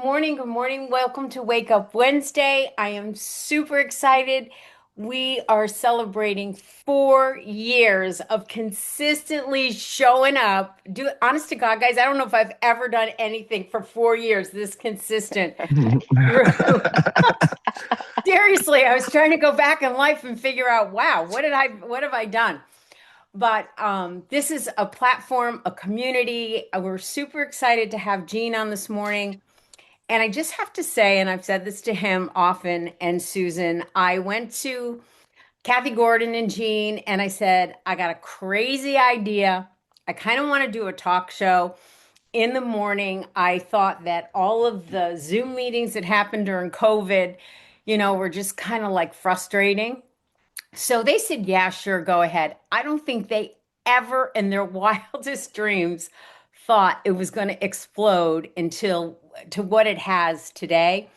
Morning, good morning. Welcome to Wake Up Wednesday. I am super excited. We are celebrating 4 years of consistently showing up. Honest to God, guys, I don't know if I've ever done anything for 4 years this consistent. Seriously, I was trying to go back in life and figure out, wow, what have I done? But this is a platform, a community. We're super excited to have Jean on this morning. And I just have to say, and I've said this to him often and Susan, I went to Kathy Gordon and Jean and I said, I got a crazy idea. I kind of want to do a talk show in the morning. I thought that all of the Zoom meetings that happened during COVID, were just kind of like frustrating. So they said, yeah, sure, go ahead. I don't think they ever in their wildest dreams thought it was going to explode until to what it has today.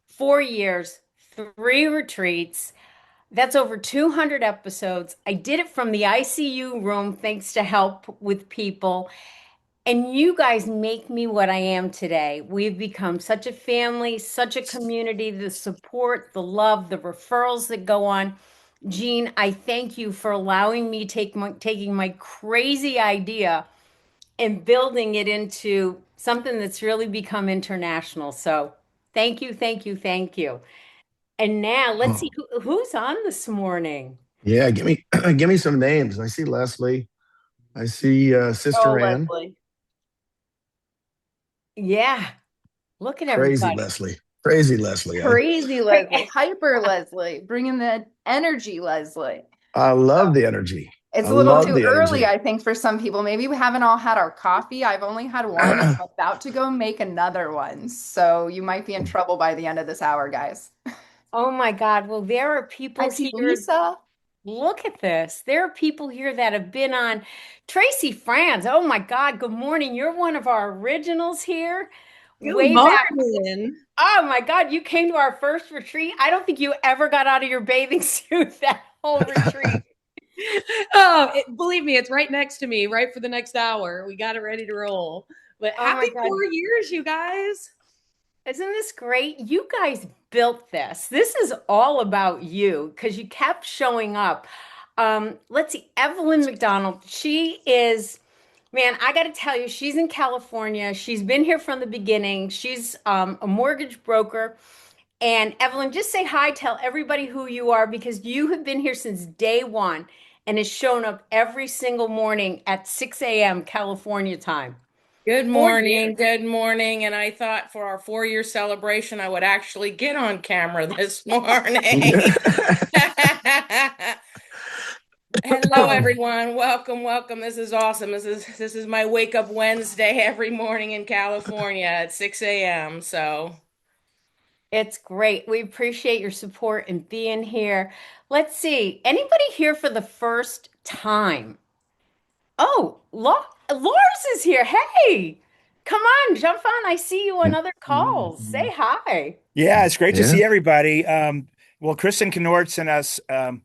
4 years, three retreats. That's over 200 episodes. I did it from the ICU room thanks to help with people. And you guys make me what I am today. We've become such a family, such a community, the support, the love, the referrals that go on. Jean, I thank you for allowing me taking my crazy idea and building it into something that's really become international. So thank you, thank you, thank you. And now let's see Oh, who's on this morning. yeah, give me give me some names. I see Leslie. I see Oh, Sister Ann. Leslie. Yeah, look at Crazy everybody. Leslie. Crazy Leslie. Crazy Leslie. Cra- Hyper Leslie. Bringing the energy, Leslie. I So love the energy. it's I a little love too the early, energy. I think, for some people. Maybe we haven't all had our coffee. I've only had one and I'm about to go make another one. So you might be in trouble by the end of this hour, guys. Oh my God. Well, there are I people see here. Lisa. Look at this. There are people here that have been on Tracy Franz. Oh my God. Good morning. You're one of our originals here. Good Way back. morning. Oh my God. You came to our first retreat. I don't think you ever got out of your bathing suit that whole retreat. Believe me, it's right next to me, right for the next hour. We got it ready to roll. But Oh my happy God. 4 years, you guys. Isn't this great? You guys built this. This is all about you because you kept showing up. Let's see, Evelyn McDonald. She is, man, I got to tell you, she's in California. She's been here from the beginning. She's a mortgage broker. And Evelyn, just say hi, tell everybody who you are because you have been here since day one and has shown up every single morning at 6 a.m. California time. Good 4 years. morning. Good morning. And I thought for our 4 year celebration, I would actually get on camera this morning. Hello, everyone. Welcome, welcome. This is awesome. This is my wake up Wednesday every morning in California at 6 a.m. So It's great. We appreciate your support and being here. Let's see. Anybody here for the first time? Oh, Lars is here. Hey, come on, jump on. I see you on other calls. Say hi. Yeah, it's great to Yeah. see everybody. Well, Kristen Kennord sent us, a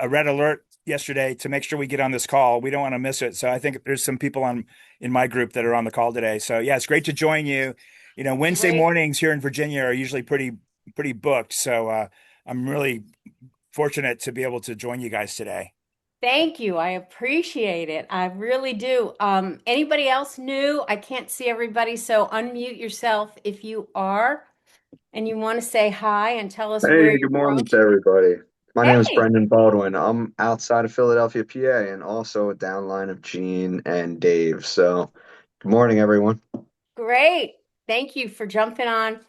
red alert yesterday to make sure we get on this call. We don't want to miss it. So I think there's some people on in my group that are on the call today. So yeah, it's great to join you. Wednesday Great. mornings here in Virginia are usually pretty booked. So I'm really fortunate to be able to join you guys today. Thank you. I appreciate it. I really do. Anybody else new? I can't see everybody, so unmute yourself if you are and you want to say hi and tell us where Hey, you're good from. morning to everybody. My name is Hey, Brendan Baldwin. I'm outside of Philadelphia, PA, and also a downline of Gene and Dave. So, good morning, everyone. great. Thank you for jumping on.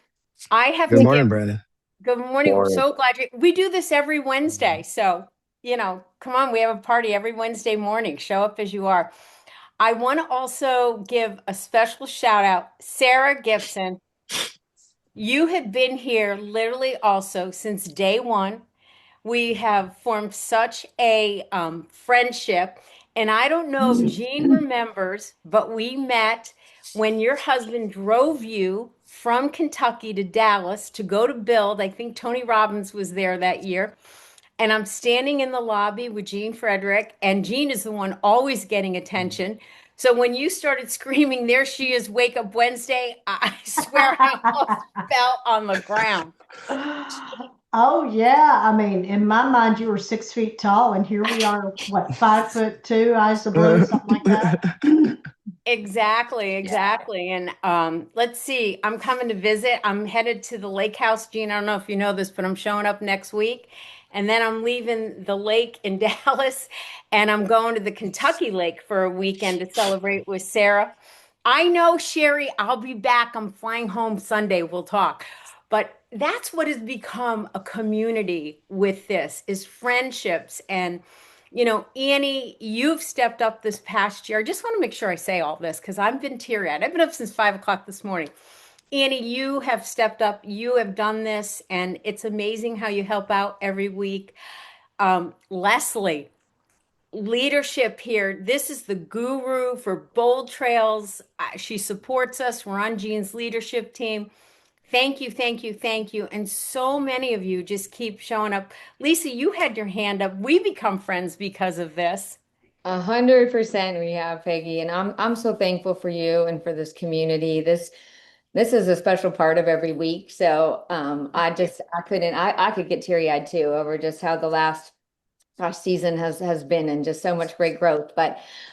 I have Good to give morning, Brandon. good morning. We're Morning. so glad we do this every Wednesday. So, come on, we have a party every Wednesday morning. Show up as you are. I want to also give a special shout out, Sarah Gibson. You have been here literally also since day one. We have formed such a friendship. And I don't know if Jean remembers, but we met when your husband drove you from Kentucky to Dallas to go to build. I think Tony Robbins was there that year. And I'm standing in the lobby with Jean Frederick, and Jean is the one always getting attention. So when you started screaming, "There she is, Wake Up Wednesday," I swear I almost fell on the ground. Oh yeah, I mean, in my mind, you were 6 feet tall, and here we are, what, 5'2", eyes of blue, something like that. Exactly, Yeah. exactly. And let's see, I'm coming to visit. I'm headed to the lake house, Gene. I don't know if you know this, but I'm showing up next week. And then I'm leaving the lake in Dallas and I'm going to the Kentucky Lake for a weekend to celebrate with Sarah. I know, Sherry, I'll be back. I'm flying home Sunday. We'll talk. But that's what has become a community with this is friendships and Annie, you've stepped up this past year. I just want to make sure I say all this because I've been teary-eyed. I've been up since 5 o'clock this morning. Annie, you have stepped up. You have done this, and it's amazing how you help out every week. Leslie, leadership here. This is the guru for Bold Trails. She supports us. We're on Jean's leadership team. Thank you, thank you, thank you. And so many of you just keep showing up. Lisa, you had your hand up. We become friends because of this. 100% we have, Peggy, and I'm so thankful for you and for this community. This is a special part of every week. So I could get teary-eyed too over just how the last season has been and just so much great growth.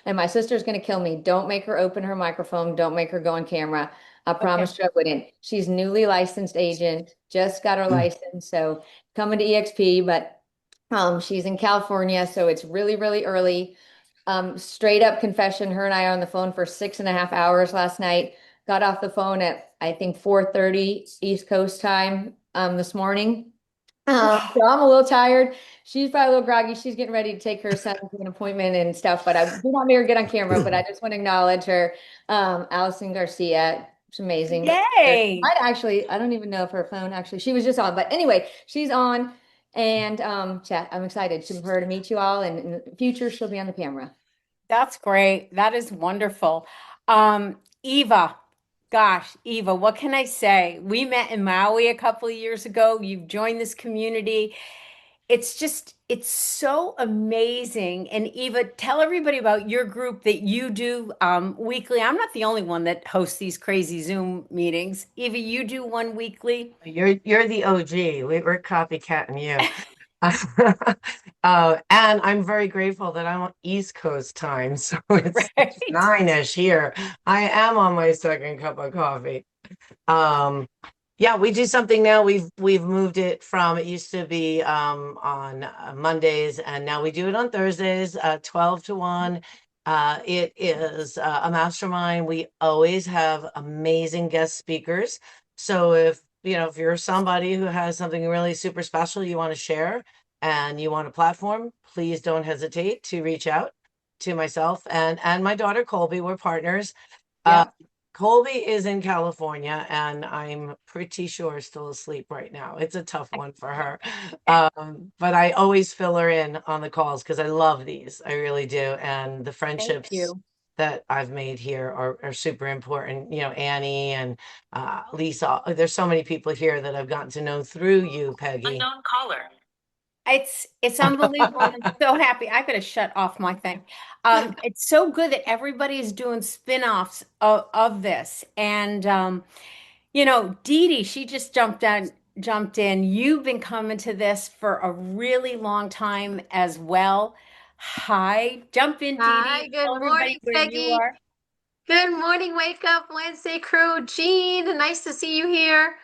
And my sister's gonna kill me. Don't make her open her microphone, don't make her go on camera. I Okay. promised you I wouldn't. She's newly licensed agent, just got her license, so coming to EXP, but she's in California, so it's really, really early. Straight up confession, her and I are on the phone for 6.5 hours last night. Got off the phone at I think 4:30 East Coast time this morning. So I'm a little tired. She's probably a little groggy. She's getting ready to take her son to an appointment and stuff, but I do not make her get on camera, but I just want to acknowledge her. Allison Garcia, it's amazing. Yay. Might actually, I don't even know if her phone actually, she was just on, but anyway, she's on and chat. I'm excited for her to meet you all, and in the future, she'll be on the camera. That's great. That is wonderful. Eva, gosh, Eva, what can I say? We met in Maui a couple of years ago. You've joined this community. It's so amazing. And Eva, tell everybody about your group that you do weekly. I'm not the only one that hosts these crazy Zoom meetings. Eva, you do one weekly. You're the OG. We're copycatting you. And I'm very grateful that I'm on East Coast time, so it's Right. 9-ish here. I am on my second cup of coffee. Um, yeah, we do something now. We've moved it from it used to be on Mondays, and now we do it on Thursdays, 12 to 1. It is a mastermind. We always have amazing guest speakers. So if you're somebody who has something really super special you want to share and you want a platform, please don't hesitate to reach out to myself and my daughter Colby. We're partners. Uh, Yep. Colby is in California, and I'm pretty sure still asleep right now. It's a tough one for her. But I always fill her in on the calls because I love these. I really do. And the Thank friendships you. that I've made here are super important. Annie and Lisa, there's so many people here that I've gotten to know through you, Peggy. Unknown caller. It's unbelievable. And I'm so happy. I could have shut off my thing. It's so good that everybody is doing spin-offs of this. And Dee Dee, she just jumped in. You've been coming to this for a really long time as well. Hi, jump in, Dee Hi, Dee. good Tell everybody morning, where you Peggy. are. Good morning, Wake Up Wednesday crew. Jean, nice to see you here.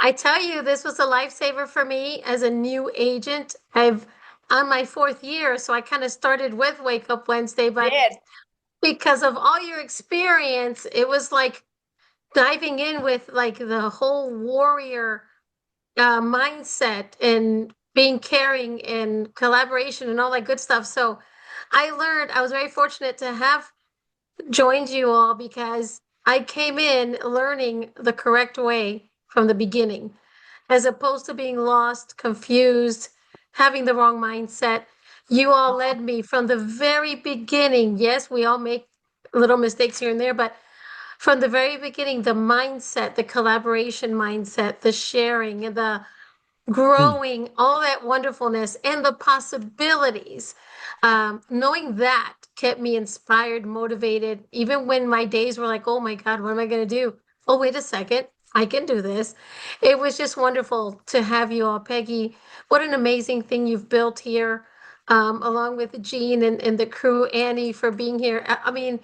I tell you, this was a lifesaver for me as a new agent. I've on my fourth year, so I kind of started with Wake Up Wednesday, but Did. because of all your experience, it was like diving in with like the whole warrior mindset and being caring and collaboration and all that good stuff. So I was very fortunate to have joined you all because I came in learning the correct way from the beginning, as opposed to being lost, confused, having the wrong mindset. You all led me from the very beginning. Yes, we all make little mistakes here and there, but from the very beginning, the mindset, the collaboration mindset, the sharing, and the growing, all that wonderfulness and the possibilities. Knowing that kept me inspired, motivated, even when my days were like, oh my God, what am I going to do? Oh, wait a second. I can do this. It was just wonderful to have you all. Peggy, what an amazing thing you've built here, along with Jean and the crew, Annie, for being here. I mean,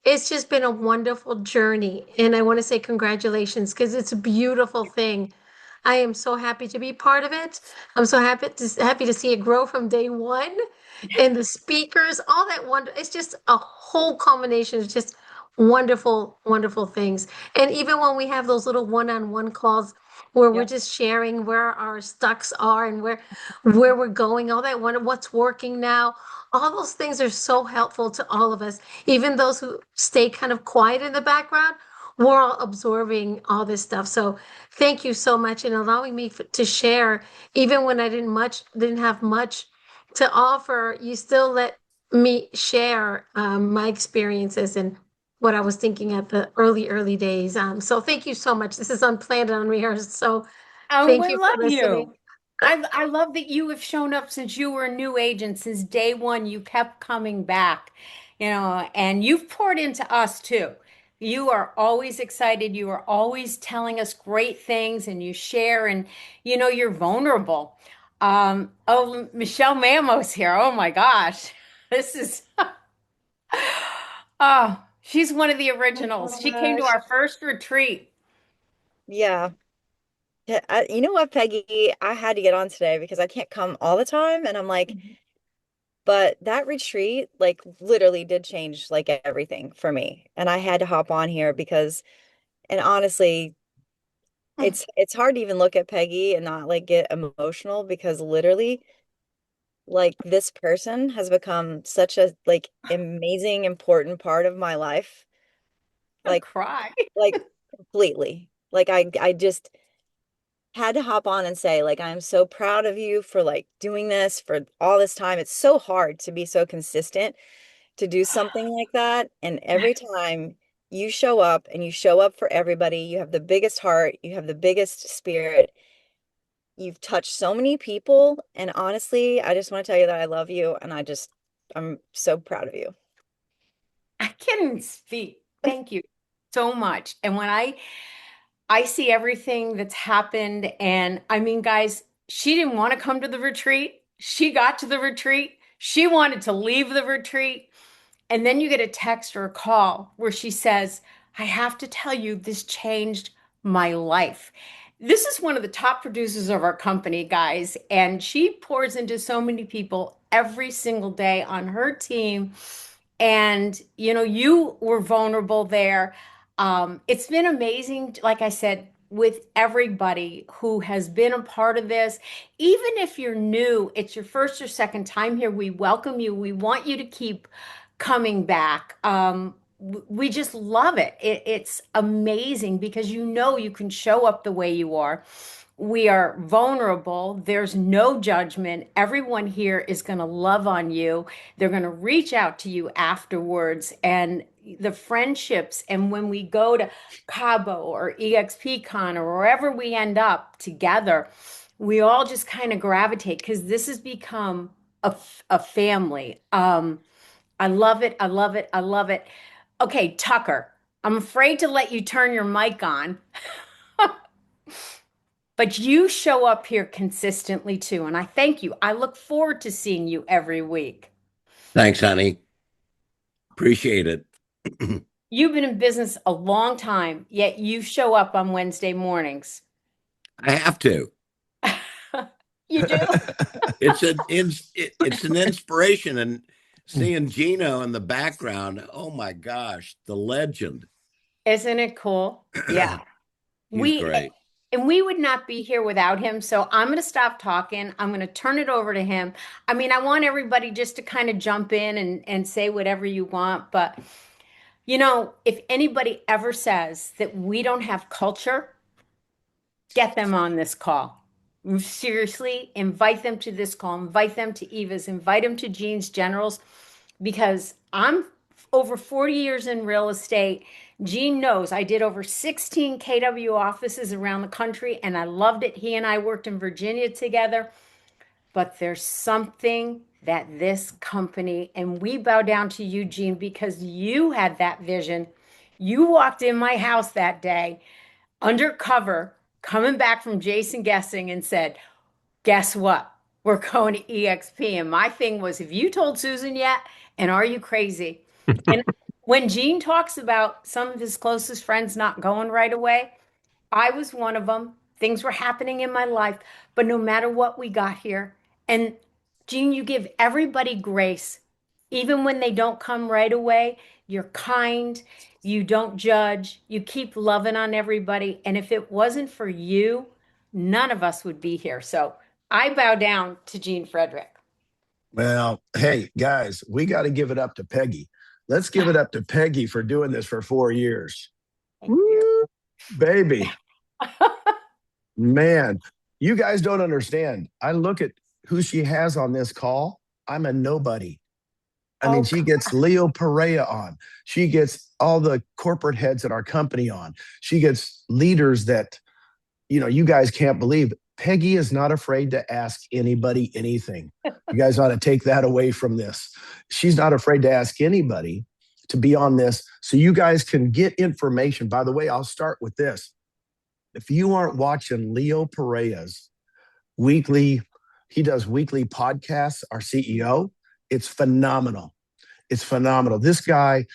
it's just been a wonderful journey. And I want to say congratulations because it's a beautiful thing. I am so happy to be part of it. I'm so happy to see it grow from day one, and the speakers, all that wonder. It's just a whole combination of just wonderful, wonderful things. And even when we have those little one-on-one calls where we're Yep. just sharing where our stucks are and where we're going, all that wonder, what's working now. All those things are so helpful to all of us, even those who stay kind of quiet in the background. We're all absorbing all this stuff. So thank you so much in allowing me to share, even when I didn't have much to offer. You still let me share my experiences and what I was thinking at the early days. So thank you so much. This is unplanned and unrehearsed. So Oh, thank we you for love listening. you. I love that you have shown up since you were a new agent. Since day one, you kept coming back, and you've poured into us too. You are always excited. You are always telling us great things and you share and you're vulnerable. Oh, Michelle Mamo's here. Oh my gosh. This is oh, she's one of the originals. She came to our first retreat. Yeah. Yeah, you know what, Peggy? I had to get on today because I can't come all the time. And I'm like, but that retreat, like, literally did change like everything for me. And I had to hop on here because, and honestly, it's hard to even look at Peggy and not like get emotional because literally, like, this person has become such a like amazing, important part of my life. I'll Like, cry. like completely. Like I just had to hop on and say, like, I'm so proud of you for like doing this for all this time. It's so hard to be so consistent to do something like that. And every time you show up and you show up for everybody, you have the biggest heart, you have the biggest spirit. You've touched so many people. And honestly, I just want to tell you that I love you. And I'm so proud of you. I can't even speak. Thank you so much. And when I see everything that's happened, and I mean, guys, she didn't want to come to the retreat. She got to the retreat. She wanted to leave the retreat. And then you get a text or a call where she says, I have to tell you, this changed my life. This is one of the top producers of our company, guys, and she pours into so many people every single day on her team. And you were vulnerable there. It's been amazing, like I said, with everybody who has been a part of this. Even if you're new, it's your first or second time here, we welcome you. We want you to keep coming back. We just love it. It's amazing because you can show up the way you are. We are vulnerable. There's no judgment. Everyone here is going to love on you. They're going to reach out to you afterwards. And the friendships, and when we go to Cabo or EXPCon or wherever we end up together, we all just kind of gravitate because this has become a family. I love it. I love it. I love it. Okay, Tucker, I'm afraid to let you turn your mic on, but you show up here consistently too. And I thank you. I look forward to seeing you every week. Thanks, honey. Appreciate it. You've been in business a long time, yet you show up on Wednesday mornings. I have to. You do? It's an inspiration, and seeing Gino in the background, oh my gosh, the legend. Isn't it cool? Yeah. He's great. And we would not be here without him. So I'm going to stop talking. I'm going to turn it over to him. I mean, I want everybody just to kind of jump in and say whatever you want. But, if anybody ever says that we don't have culture, get them on this call. Seriously, invite them to this call, invite them to Eva's, invite them to Jean's Generals, because I'm over 40 years in real estate. Gene knows I did over 16 KW offices around the country and I loved it. He and I worked in Virginia together. But there's something that this company, and we bow down to you, Gene, because you had that vision. You walked in my house that day undercover, coming back from Jason Guessing and said, guess what? We're going to EXP. And my thing was, have you told Susan yet? And are you crazy? And when Gene talks about some of his closest friends not going right away, I was one of them. Things were happening in my life, but no matter what, we got here. And Gene, you give everybody grace, even when they don't come right away. You're kind, you don't judge, you keep loving on everybody. And if it wasn't for you, none of us would be here. So I bow down to Gene Frederick. Well, hey, guys, we got to give it up to Peggy. Let's give it up to Peggy for doing this for 4 years. Woo, baby. Man, you guys don't understand. I look at who she has on this call. I'm a nobody. I mean, she gets Leo Perea on. She gets all the corporate heads at our company on. She gets leaders that, you guys can't believe. Peggy is not afraid to ask anybody anything. You guys ought to take that away from this. She's not afraid to ask anybody to be on this so you guys can get information. By the way, I'll start with this. If you aren't watching Leo Perea's he does weekly podcasts, our CEO, it's phenomenal. It's phenomenal. This guy,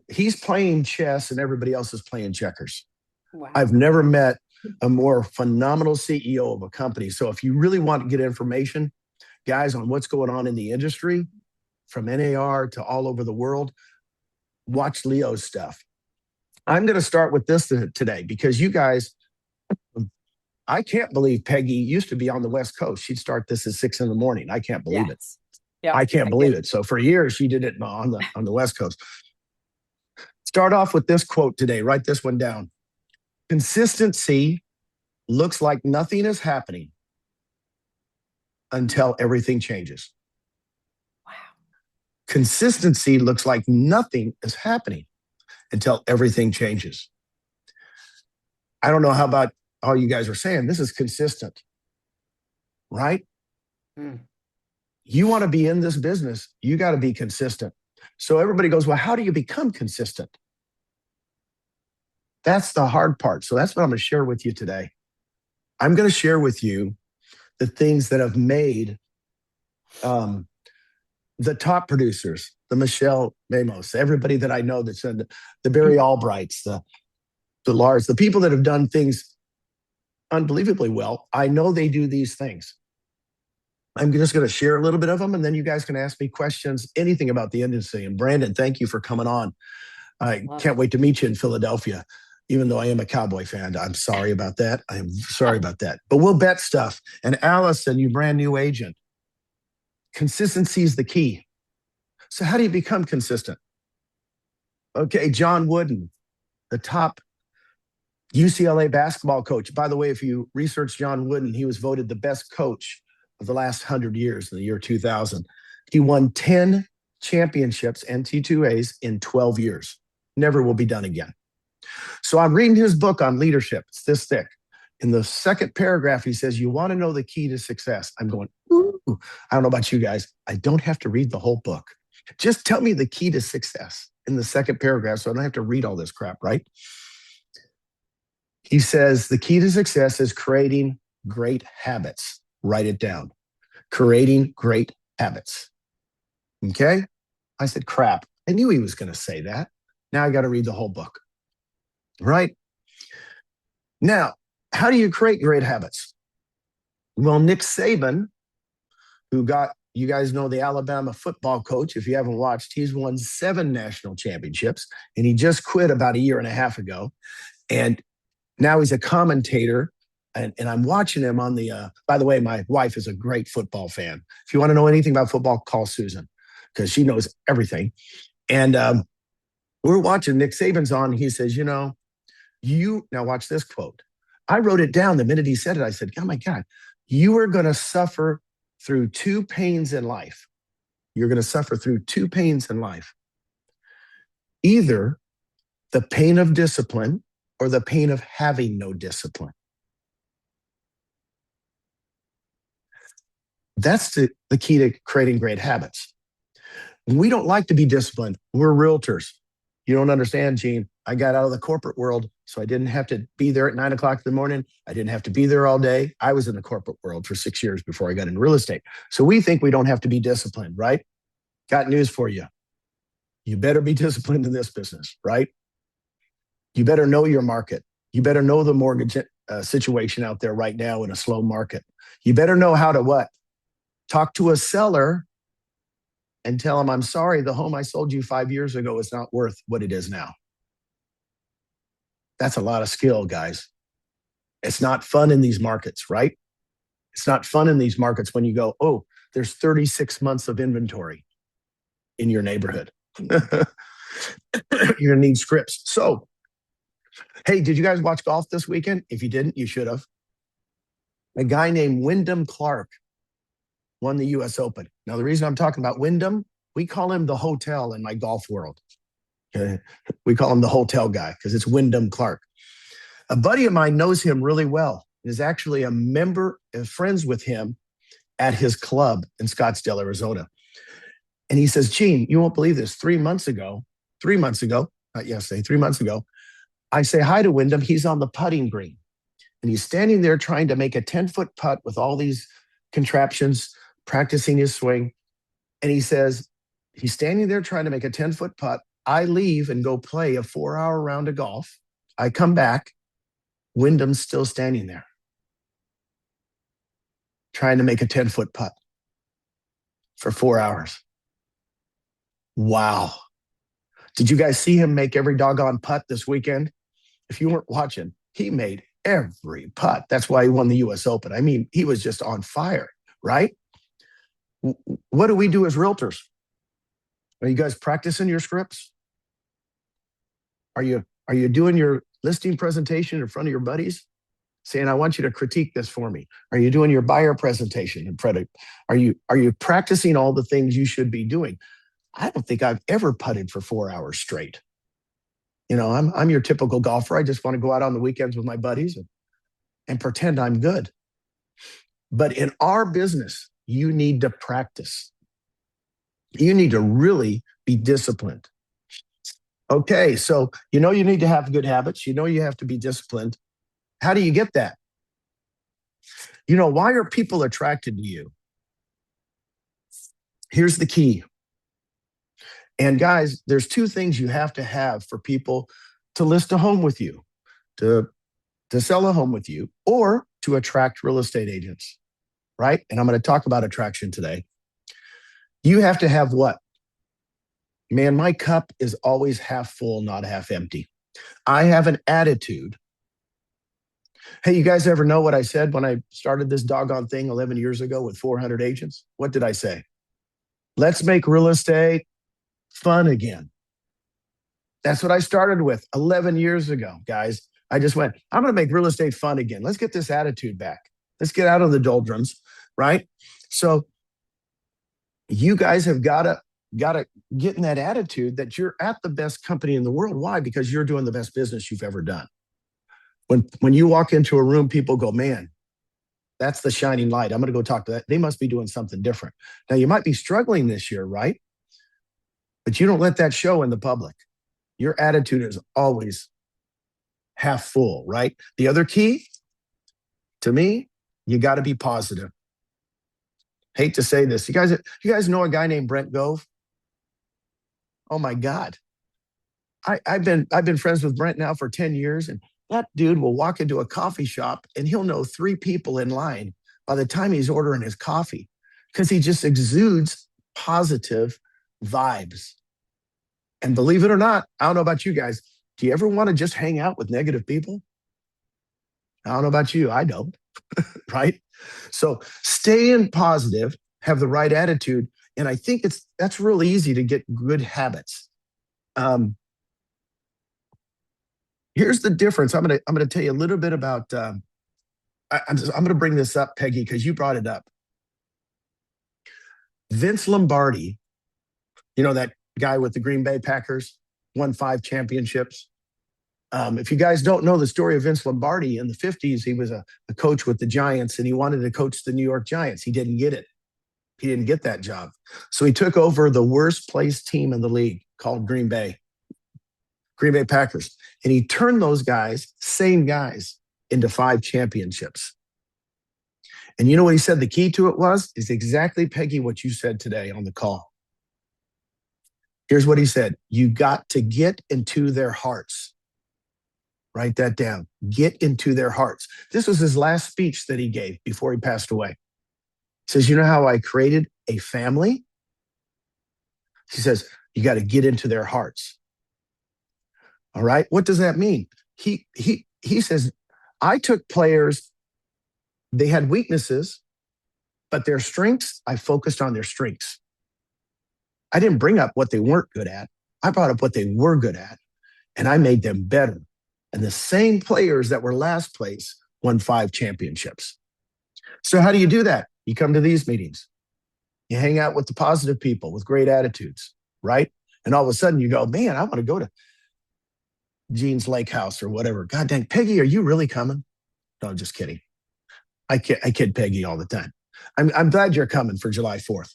he's playing chess and everybody else is playing checkers. Wow. I've never met a more phenomenal CEO of a company. So if you really want to get information, guys, on what's going on in the industry, from NAR to all over the world, watch Leo's stuff. I'm going to start with this today because you guys, I can't believe Peggy used to be on the West Coast. She'd start this at 6 a.m. I can't believe it. Yeah, I can't believe it. So for years, she did it on the West Coast. Start off with this quote today. Write this one down. Consistency looks like nothing is happening until everything changes. Wow. Consistency looks like nothing is happening until everything changes. I don't know how about all you guys are saying. This is consistent, right? You want to be in this business, you got to be consistent. So everybody goes, well, how do you become consistent? That's the hard part. So that's what I'm going to share with you today. I'm going to share with you the things that have made the top producers, the Michelle Mamos, everybody that I know that's in the Barry Albrights, the Lars, the people that have done things unbelievably well. I know they do these things. I'm just going to share a little bit of them, and then you guys can ask me questions, anything about the industry. And Brandon, thank you for coming on. I can't wait to meet you in Philadelphia, even though I am a Cowboy fan. I'm sorry about that. I am sorry about that. But we'll bet stuff. And Allison, you brand new agent. Consistency is the key. So how do you become consistent? Okay, John Wooden, the top UCLA basketball coach. By the way, if you research John Wooden, he was voted the best coach of the last 100 years in the year 2000. He won 10 championships, NT2As, in 12 years. Never will be done again. So I'm reading his book on leadership. It's this thick. In the second paragraph, he says, you want to know the key to success. I'm going, ooh. I don't know about you guys. I don't have to read the whole book. Just tell me the key to success in the second paragraph so I don't have to read all this crap, right? He says, the key to success is creating great habits. Write it down. Creating great habits. Okay? I said, crap. I knew he was going to say that. Now I got to read the whole book. Right? Now, how do you create great habits? Well, Nick Saban, you guys know, the Alabama football coach. If you haven't watched, he's won 7 national championships, and he just quit about a year and a half ago. And now he's a commentator, and I'm watching him on the, by the way, my wife is a great football fan. If you want to know anything about football, call Susan, because she knows everything. And we're watching, Nick Saban's on, he says, now watch this quote. I wrote it down the minute he said it. I said, oh my God, you are going to suffer through 2 pains in life. You're going to suffer through 2 pains in life. Either The pain of discipline or the pain of having no discipline? That's the key to creating great habits. We don't like to be disciplined. We're realtors. You don't understand, Gene. I got out of the corporate world, so I didn't have to be there at 9 o'clock in the morning. I didn't have to be there all day. I was in the corporate world for 6 years before I got into real estate. So we think we don't have to be disciplined, right? Got news for you. You better be disciplined in this business, right? You better know your market. You better know the mortgage situation out there right now in a slow market. You better know how to what? Talk to a seller and tell them, I'm sorry, the home I sold you 5 years ago is not worth what it is now. That's a lot of skill, guys. It's not fun in these markets, right? It's not fun in these markets when you go, oh, there's 36 months of inventory in your neighborhood. You're going to need scripts. So, hey, did you guys watch golf this weekend? If you didn't, you should have. A guy named Wyndham Clark won the U.S. Open. Now, the reason I'm talking about Wyndham, we call him the hotel in my golf world. We call him the hotel guy because it's Wyndham Clark. A buddy of mine knows him really well, is actually a member and friends with him at his club in Scottsdale, Arizona. And he says, Gene, you won't believe this. 3 months ago, not yesterday, 3 months ago, I say hi to Wyndham. He's on the putting green. And he's standing there trying to make a 10-foot putt with all these contraptions, practicing his swing. And he says, he's standing there trying to make a 10-foot putt. I leave and go play a 4-hour round of golf. I come back. Wyndham's still standing there trying to make a 10-foot putt for 4 hours. Wow. Did you guys see him make every doggone putt this weekend? If you weren't watching, he made every putt. That's why he won the U.S. Open. I mean, he was just on fire, right? What do we do as realtors? Are you guys practicing your scripts? Are you doing your listing presentation in front of your buddies? Saying, I want you to critique this for me. Are you doing your buyer presentation in front of, are you practicing all the things you should be doing? I don't think I've ever putted for 4 hours straight. You know, I'm your typical golfer. I just want to go out on the weekends with my buddies and pretend I'm good. But in our business, you need to practice. You need to really be disciplined. Okay, so you know you need to have good habits. You know you have to be disciplined. How do you get that? You know, why are people attracted to you? Here's the key. And guys, there's two things you have to have for people to list a home with you, to sell a home with you, or to attract real estate agents, right? And I'm going to talk about attraction today. You have to have what? Man, my cup is always half full, not half empty. I have an attitude. Hey, you guys ever know what I said when I started this doggone thing 11 years ago with 400 agents? What did I say? Let's make real estate fun again. That's what I started with 11 years ago, guys. I just went, I'm going to make real estate fun again. Let's get this attitude back. Let's get out of the doldrums, right? So you guys have got to get in that attitude that you're at the best company in the world. Why? Because you're doing the best business you've ever done. When you walk into a room, people go, man, that's the shining light. I'm going to go talk to that. They must be doing something different. Now, you might be struggling this year, right? But you don't let that show in the public. Your attitude is always half full, right? The other key, to me, you got to be positive. Hate to say this. You guys know a guy named Brent Gove? Oh my God. I've been friends with Brent now for 10 years, and that dude will walk into a coffee shop and he'll know 3 people in line by the time he's ordering his coffee because he just exudes positive vibes. And believe it or not, I don't know about you guys, do you ever want to just hang out with negative people? I don't know about you. I don't, right? So staying positive, have the right attitude. And I think that's really easy to get good habits. Here's the difference. I'm gonna tell you a little bit about. I'm gonna bring this up, Peggy, because you brought it up. Vince Lombardi, you know that guy with the Green Bay Packers, won 5 championships. If you guys don't know the story of Vince Lombardi, in the 50s, he was a coach with the Giants, and he wanted to coach the New York Giants. He didn't get it. He didn't get that job. So he took over the worst placed team in the league called Green Bay Packers. And he turned those guys, same guys, into 5 championships. And you know what he said the key to it was? Is exactly, Peggy, what you said today on the call. Here's what he said. You got to get into their hearts. Write that down. Get into their hearts. This was his last speech that he gave before he passed away. He says, you know how I created a family? He says, you got to get into their hearts. All right. What does that mean? He says, I took players, they had weaknesses, but their strengths, I focused on their strengths. I didn't bring up what they weren't good at. I brought up what they were good at, and I made them better. And the same players that were last place won 5 championships. So how do you do that? You come to these meetings. You hang out with the positive people with great attitudes, right? And all of a sudden you go, man, I want to go to Gene's Lake House or whatever. God dang, Peggy, are you really coming? No, I'm just kidding. I kid Peggy all the time. I'm glad you're coming for July 4th.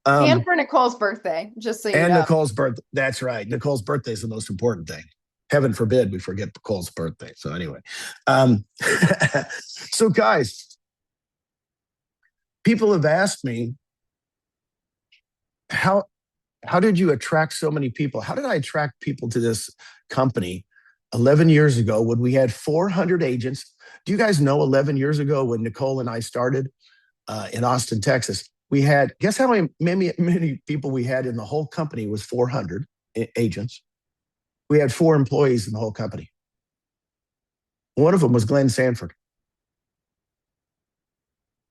And for Nicole's birthday, just so you know. And Nicole's birthday. That's right. Nicole's birthday is the most important thing. Heaven forbid we forget Nicole's birthday. So anyway, so guys, people have asked me, how did you attract so many people? How did I attract people to this company 11 years ago when we had 400 agents? Do you guys know 11 years ago when Nicole and I started in Austin, Texas, we had, guess how many people we had in the whole company was 400 agents. We had 4 employees in the whole company. One of them was Glenn Sanford.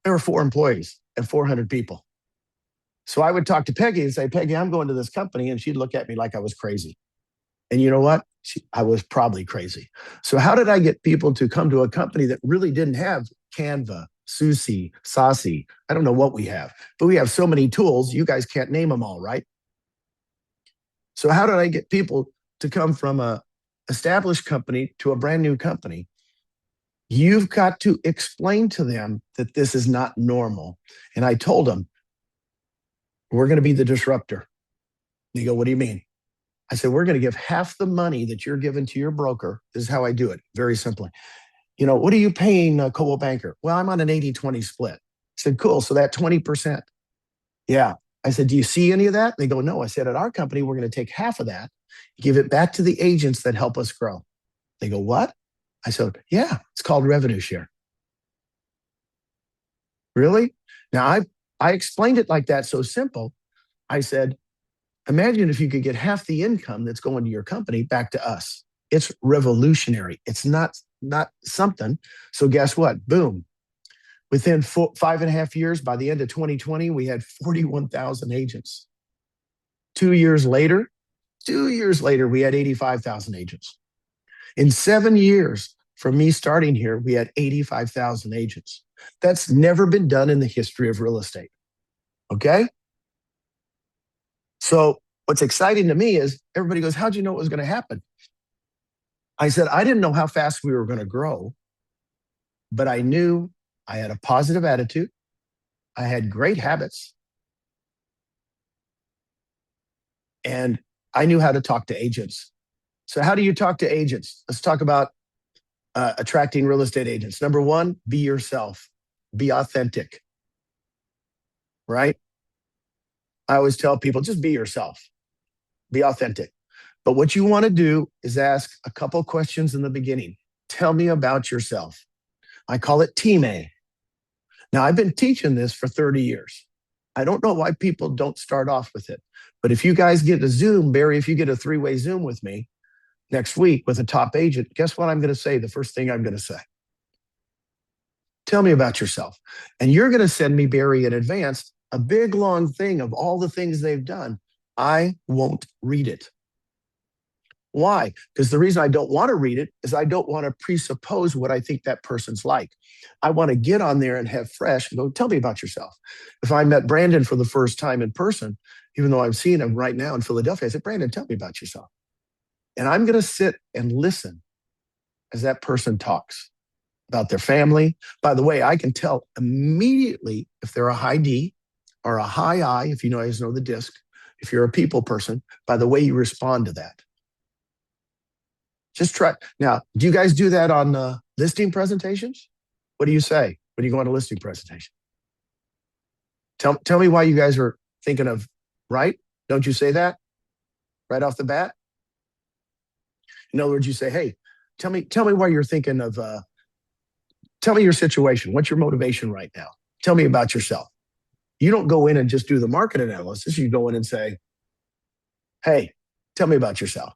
There were 4 employees and 400 people. So I would talk to Peggy and say, Peggy, I'm going to this company. And she'd look at me like I was crazy. And you know what? I was probably crazy. So how did I get people to come to a company that really didn't have Canva, Susie, Saucy? I don't know what we have, but we have so many tools. You guys can't name them all, right? So how did I get people to come from a established company to a brand new company? You've got to explain to them that this is not normal. And I told them, we're going to be the disruptor. They go, what do you mean? I said, we're going to give half the money that you're giving to your broker. This is how I do it, very simply. You know, what are you paying Coldwell Banker? Well, I'm on an 80-20 split. I said, cool, so that 20%. Yeah. I said, do you see any of that? They go, no. I said, at our company, we're going to take half of that, give it back to the agents that help us grow. They go, what? I said, yeah, it's called revenue share. Really? Now, I explained it like that, so simple. I said, imagine if you could get half the income that's going to your company back to us. It's revolutionary. It's not something. So guess what? Boom. Within 5.5 years, by the end of 2020, we had 41,000 agents. 2 years later, we had 85,000 agents. In 7 years from me starting here, we had 85,000 agents. That's never been done in the history of real estate. Okay? So what's exciting to me is everybody goes, how'd you know it was going to happen? I said, I didn't know how fast we were going to grow, but I knew I had a positive attitude. I had great habits. And I knew how to talk to agents. So how do you talk to agents? Let's talk about attracting real estate agents. Number 1, be yourself. Be authentic. Right? I always tell people, just be yourself. Be authentic. But what you want to do is ask a couple questions in the beginning. Tell me about yourself. I call it Team A. Now, I've been teaching this for 30 years. I don't know why people don't start off with it. But if you guys get a Zoom, Barry, if you get a 3-way Zoom with me next week with a top agent, guess what I'm going to say? The first thing I'm going to say. Tell me about yourself. And you're going to send me, Barry, in advance, a big, long thing of all the things they've done. I won't read it. Why? Because the reason I don't want to read it is I don't want to presuppose what I think that person's like. I want to get on there and have fresh and go, tell me about yourself. If I met Brandon for the first time in person, even though I'm seeing him right now in Philadelphia, I said, Brandon, tell me about yourself. And I'm going to sit and listen as that person talks about their family. By the way, I can tell immediately if they're a high D or a high I, if you guys know the disc, if you're a people person, by the way you respond to that. Just try. Now, do you guys do that on listing presentations? What do you say when you go on a listing presentation? Tell me why you guys are thinking of, right? Don't you say that right off the bat? In other words, you say, hey, tell me why you're thinking of, tell me your situation. What's your motivation right now? Tell me about yourself. You don't go in and just do the market analysis. You go in and say, hey, tell me about yourself.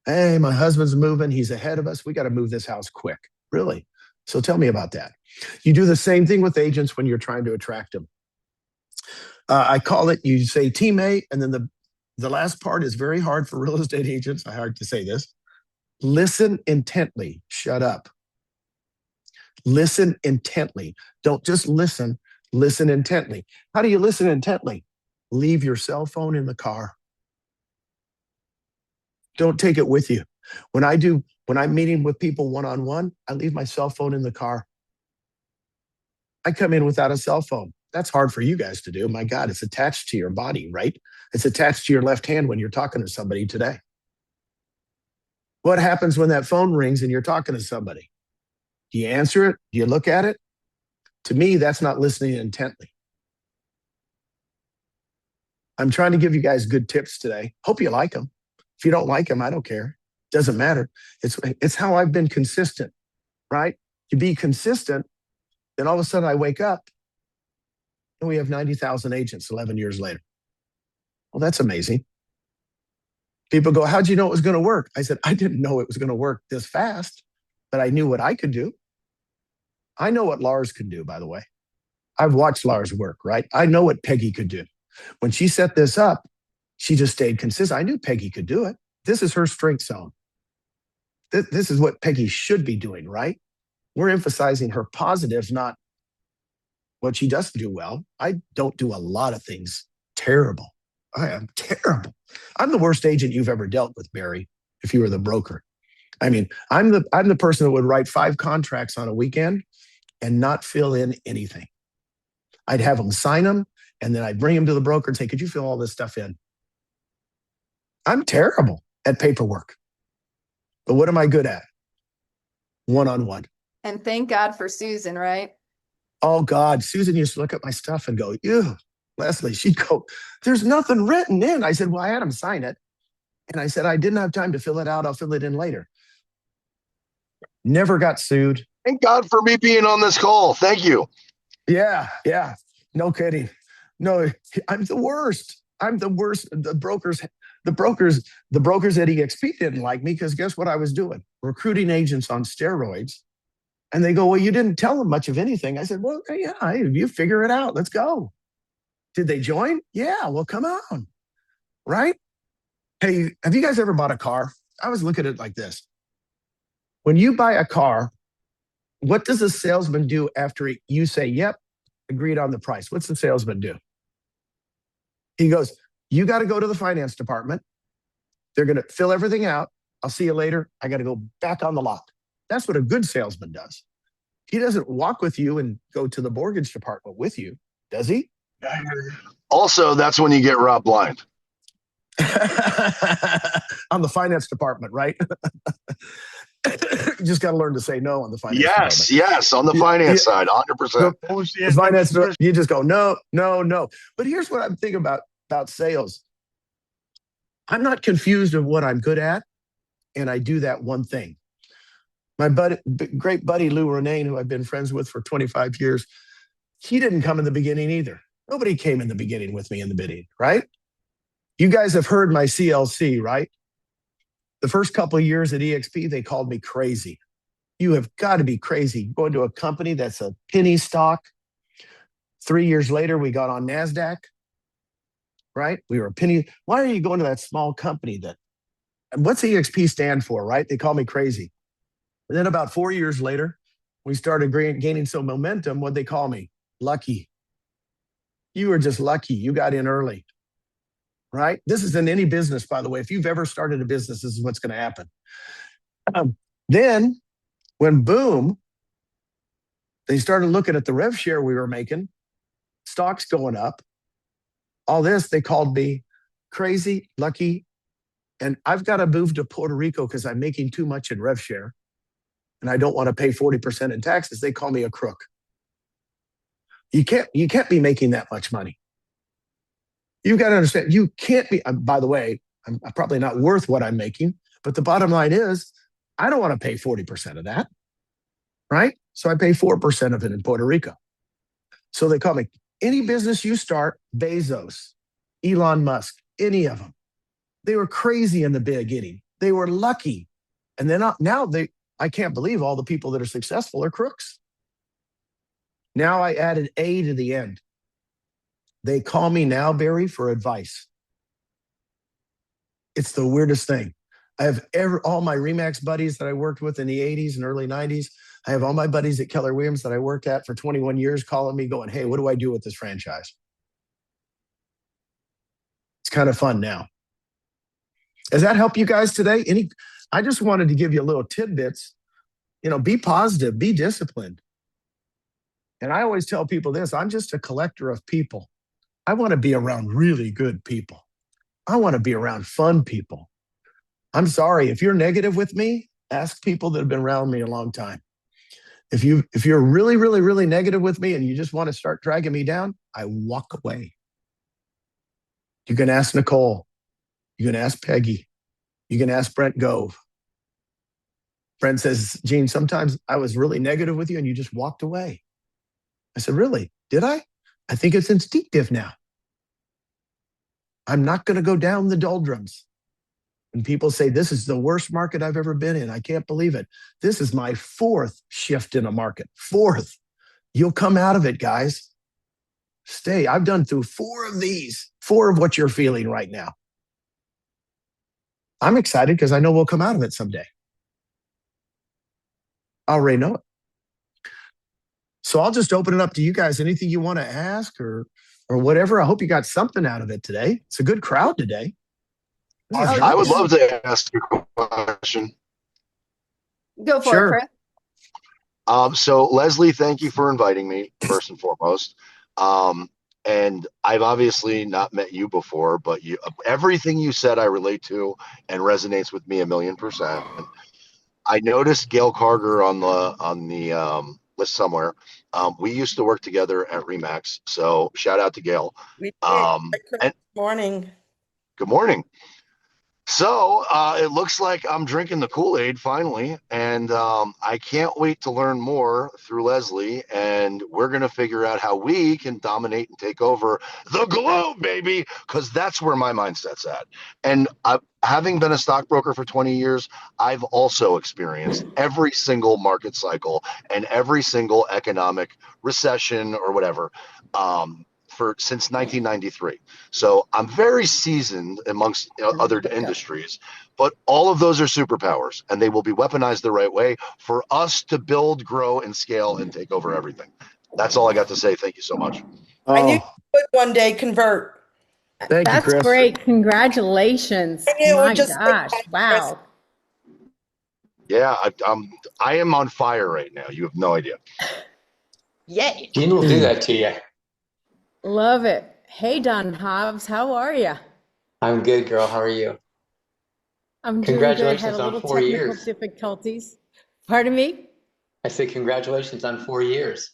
Hey, my husband's moving. He's ahead of us. We got to move this house quick. Really? So tell me about that. You do the same thing with agents when you're trying to attract them. I call it, you say teammate, and then the last part is very hard for real estate agents. I hard to say this. Listen intently. Shut up. Listen intently. Don't just listen. Listen intently. How do you listen intently? Leave your cell phone in the car. Don't take it with you. When I'm meeting with people one-on-one, I leave my cell phone in the car. I come in without a cell phone. That's hard for you guys to do. My God, it's attached to your body, right? It's attached to your left hand when you're talking to somebody today. What happens when that phone rings and you're talking to somebody? Do you answer it? Do you look at it? To me, that's not listening intently. I'm trying to give you guys good tips today. Hope you like them. If you don't like them, I don't care. Doesn't matter. It's how I've been consistent, right? To be consistent, then all of a sudden I wake up and we have 90,000 agents 11 years later. Well, that's amazing. People go, how'd you know it was going to work? I said, I didn't know it was going to work this fast, but I knew what I could do. I know what Lars can do, by the way. I've watched Lars work, right? I know what Peggy could do. When she set this up, she just stayed consistent. I knew Peggy could do it. This is her strength zone. This is what Peggy should be doing, right? We're emphasizing her positives, not what she doesn't do well. I don't do a lot of things terrible. I am terrible. I'm the worst agent you've ever dealt with, Barry, if you were the broker. I mean, I'm the person that would write 5 contracts on a weekend and not fill in anything. I'd have them sign them, and then I'd bring them to the broker and say, could you fill all this stuff in? I'm terrible at paperwork. But what am I good at? One-on-one. And thank God for Susan, right? Oh, God. Susan used to look at my stuff and go, ew, Leslie. She'd go, there's nothing written in. I said, well, I had him sign it. And I said, I didn't have time to fill it out. I'll fill it in later. Never got sued. Thank God for me being on this call. Thank you. Yeah. No kidding. No, I'm the worst. I'm the worst. The brokers at EXP didn't like me because guess what I was doing? Recruiting agents on steroids. And they go, well, you didn't tell them much of anything. I said, well, yeah, you figure it out. Let's go. Did they join? Yeah, well, come on. Right? Hey, have you guys ever bought a car? I was looking at it like this. When you buy a car, what does a salesman do after you say, yep, agreed on the price? What's the salesman do? He goes, you got to go to the finance department. They're going to fill everything out. I'll see you later. I got to go back on the lot. That's what a good salesman does. He doesn't walk with you and go to the mortgage department with you, does he? Also, that's when you get robbed blind. On the finance department, right? You just got to learn to say no on the finance department. Yes, on the finance side, 100%. Finance, you just go, no. But here's what I'm thinking about sales. I'm not confused of what I'm good at, and I do that one thing. My great buddy Lou Renane, who I've been friends with for 25 years, he didn't come in the beginning either. Nobody came in the beginning with me in the bidding, right? You guys have heard my CLC, right? The first couple of years at EXP, they called me crazy. You have got to be crazy going to a company that's a penny stock. 3 years later, we got on NASDAQ, right? We were a penny. Why are you going to that small company what's EXP stand for, right? They call me crazy. And then about 4 years later, we started gaining some momentum. What'd they call me? Lucky. You were just lucky. You got in early, right? This is in any business, by the way. If you've ever started a business, this is what's going to happen. Then when boom, they started looking at the rev share we were making, stocks going up, all this, they called me crazy, lucky, and I've got to move to Puerto Rico because I'm making too much in rev share and I don't want to pay 40% in taxes. They call me a crook. You can't be making that much money. You got to understand, you can't be, by the way, I'm probably not worth what I'm making, but the bottom line is I don't want to pay 40% of that, right? So I pay 4% of it in Puerto Rico. So they call me, any business you start, Bezos, Elon Musk, any of them, they were crazy in the beginning. They were lucky. And then now I can't believe all the people that are successful are crooks. Now I added A to the end. They call me now, Barry, for advice. It's the weirdest thing. I have all my Remax buddies that I worked with in the 80s and early 90s. I have all my buddies at Keller Williams that I worked at for 21 years calling me going, hey, what do I do with this franchise? It's kind of fun now. Does that help you guys today? I just wanted to give you a little tidbits. Be positive, be disciplined. And I always tell people this, I'm just a collector of people. I want to be around really good people. I want to be around fun people. I'm sorry, if you're negative with me, ask people that have been around me a long time. If you're really, really, really negative with me and you just want to start dragging me down, I walk away. You can ask Nicole. You can ask Peggy. You can ask Brent Gove. Brent says, Gene, sometimes I was really negative with you and you just walked away. I said, really? Did I? I think it's instinctive now. I'm not going to go down the doldrums. And people say, this is the worst market I've ever been in. I can't believe it. This is my 4th shift in a market. 4th. You'll come out of it, guys. Stay. I've done through 4 of these, 4 of what you're feeling right now. I'm excited because I know we'll come out of it someday. I already know it. So I'll just open it up to you guys. Anything you want to ask or whatever. I hope you got something out of it today. It's a good crowd today. I would love to ask you a question. Go for it, Chris. So Leslie, thank you for inviting me, first and foremost. And I've obviously not met you before, but everything you said I relate to and resonates with me 1,000,000%. I noticed Gail Carger on the list somewhere. We used to work together at Remax, so shout out to Gail. Good morning. Good morning. So it looks like I'm drinking the Kool-Aid finally, and I can't wait to learn more through Leslie, and we're going to figure out how we can dominate and take over the globe, baby, because that's where my mindset's at. And having been a stockbroker for 20 years, I've also experienced every single market cycle and every single economic recession or whatever since 1993. So I'm very seasoned amongst other industries, but all of those are superpowers and they will be weaponized the right way for us to build, grow, and scale and take over everything. That's all I got to say. Thank you so much. I knew you would one day convert. Thank you, Chris. That's great. Congratulations. My gosh. Wow. Yeah, I am on fire right now. You have no idea. Yay. Gene will do that to you. Love it. Hey, Don Hobbs, how are you? I'm good, girl. How are you? I'm doing good. Congratulations Had a on little 4 technical years. difficulties. Pardon me? I said congratulations on 4 years.